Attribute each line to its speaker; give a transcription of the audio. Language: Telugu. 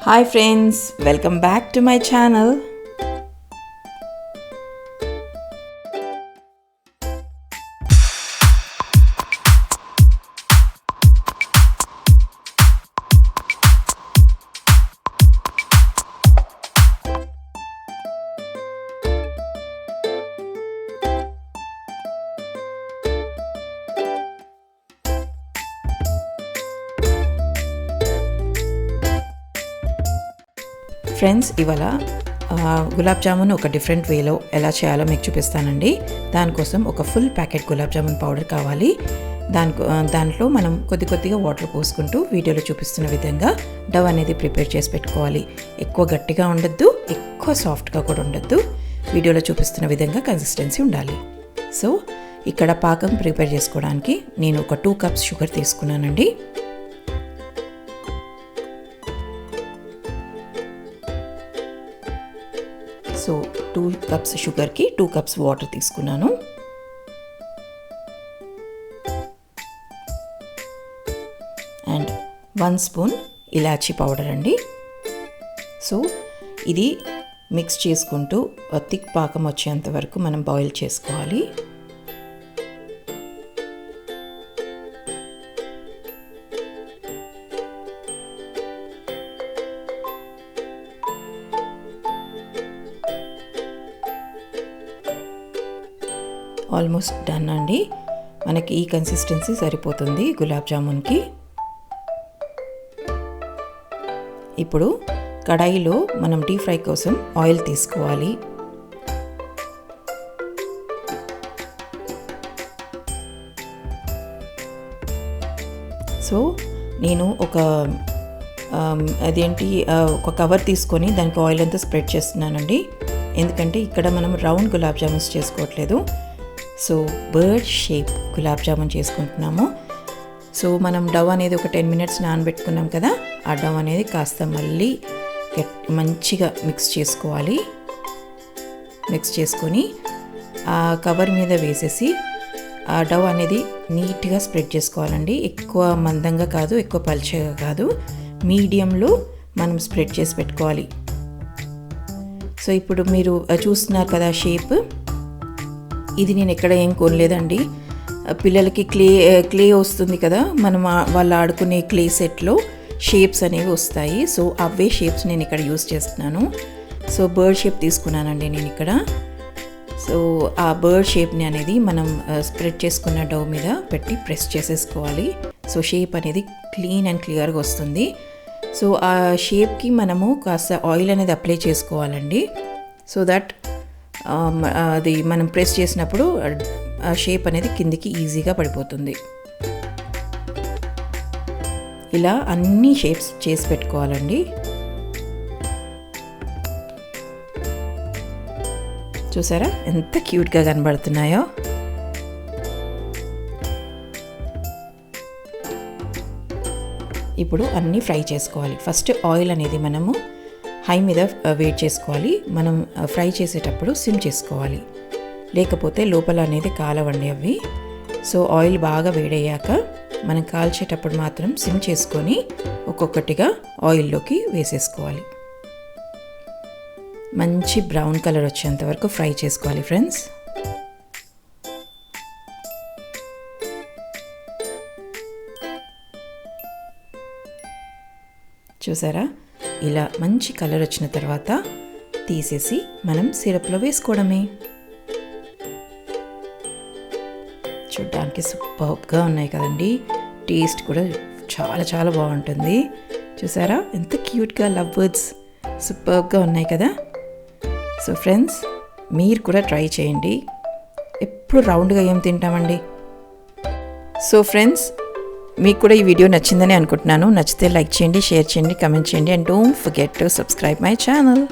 Speaker 1: Hi friends, welcome back to my channel. Friends ఇవాళ గులాబ్ జామున్ ఒక డిఫరెంట్ వేలో ఎలా చేయాలో మీకు చూపిస్తానండి. దానికోసం ఒక full packet gulab jamun powder కావాలి. దాంట్లో మనం కొద్దిగా వాటర్ పోసుకుంటూ వీడియోలో చూపిస్తున్న విధంగా డవ్ అనేది ప్రిపేర్ చేసి పెట్టుకోవాలి. ఎక్కువ గట్టిగా ఉండద్దు, ఎక్కువ సాఫ్ట్గా కూడా ఉండద్దు. వీడియోలో చూపిస్తున్న విధంగా కన్సిస్టెన్సీ ఉండాలి. సో ఇక్కడ పాకం ప్రిపేర్ చేసుకోవడానికి నేను ఒక 2 కప్స్ షుగర్ తీసుకున్నానండి. సో 2 కప్స్ షుగర్కి 2 కప్స్ వాటర్ తీసుకున్నాను. అండ్ 1 స్పూన్ ఇలాచీ పౌడర్ అండి. సో ఇది మిక్స్ చేసుకుంటూ థిక్ పాకం వచ్చేంత వరకు మనం బాయిల్ చేసుకోవాలి. ఆల్మోస్ట్ డన్ అండి. మనకి ఈ కన్సిస్టెన్సీ సరిపోతుంది గులాబ్ జామున్కి. ఇప్పుడు కడాయిలో మనం డీప్ ఫ్రై కోసం ఆయిల్ తీసుకోవాలి. సో నేను ఒక కవర్ తీసుకొని దానికి ఆయిల్ అంతా స్ప్రెడ్ చేస్తున్నానండి. ఎందుకంటే ఇక్కడ మనం రౌండ్ గులాబ్ జామున్స్ చేసుకోవట్లేదు. So bird shape gulab jamun చేసుకుంటున్నాము. సో మనం డవ్ అనేది ఒక 10 మినిట్స్ నానబెట్టుకున్నాం కదా, ఆ డవ్ అనేది కాస్త మళ్ళీ మంచిగా మిక్స్ చేసుకోవాలి. మిక్స్ చేసుకొని ఆ కవర్ మీద వేసేసి ఆ డవ్ అనేది నీట్గా స్ప్రెడ్ చేసుకోవాలండి. ఎక్కువ మందంగా కాదు, ఎక్కువ పల్చగా కాదు, మీడియంలో మనం స్ప్రెడ్ చేసి పెట్టుకోవాలి. సో ఇప్పుడు మీరు చూస్తున్నారు కదా షేప్, ఇది నేను ఎక్కడ ఏం కొనలేదండి. పిల్లలకి క్లే వస్తుంది కదా, మనం వాళ్ళు ఆడుకునే క్లే సెట్లో షేప్స్ అనేవి వస్తాయి. సో అవే షేప్స్ నేను ఇక్కడ యూస్ చేస్తున్నాను. సో బర్డ్ షేప్ తీసుకున్నానండి నేను ఇక్కడ. సో ఆ బర్డ్ షేప్ని అనేది మనం స్ప్రెడ్ చేసుకున్న డవ్ మీద పెట్టి ప్రెస్ చేసేసుకోవాలి. సో షేప్ అనేది క్లీన్ అండ్ క్లియర్గా వస్తుంది. సో ఆ షేప్కి మనము కాస్త ఆయిల్ అనేది అప్లై చేసుకోవాలండి. సో దట్ అది మనం ప్రెస్ చేసినప్పుడు ఆ షేప్ అనేది కిందికి ఈజీగా పడిపోతుంది. ఇలా అన్ని షేప్స్ చేసి పెట్టుకోవాలండి. చూసారా ఎంత క్యూట్గా కనబడుతున్నాయో. ఇప్పుడు అన్నీ ఫ్రై చేసుకోవాలి. ఫస్ట్ ఆయిల్ అనేది మనము హై మీద వేడి చేసుకోవాలి. మనం ఫ్రై చేసేటప్పుడు సిమ్ చేసుకోవాలి, లేకపోతే లోపల అనేది కాలవండి అవి. సో ఆయిల్ బాగా వేడయ్యాక మనం కాల్చేటప్పుడు మాత్రం సిమ్ చేసుకొని ఒక్కొక్కటిగా ఆయిల్లోకి వేసేసుకోవాలి. మంచి బ్రౌన్ కలర్ వచ్చేంత వరకు ఫ్రై చేసుకోవాలి ఫ్రెండ్స్. చూసారా, ఇలా మంచి కలర్ వచ్చిన తర్వాత తీసేసి మనం సిరప్లో వేసుకోవడమే. చూడ్డానికి సూపర్గా ఉన్నాయి కదండి. టేస్ట్ కూడా చాలా చాలా బాగుంటుంది. చూసారా ఎంత క్యూట్గా లవ్ బర్డ్స్ సూపర్గా ఉన్నాయి కదా. సో ఫ్రెండ్స్, మీరు కూడా ట్రై చేయండి. ఎప్పుడు రౌండ్గా ఏం తింటామండి. సో ఫ్రెండ్స్, మీకు కూడా ఈ వీడియో నచ్చిందని అనుకుంటున్నాను. నచ్చితే లైక్ చేయండి, షేర్ చేయండి, కమెంట్ చేయండి, and don't forget to subscribe my channel.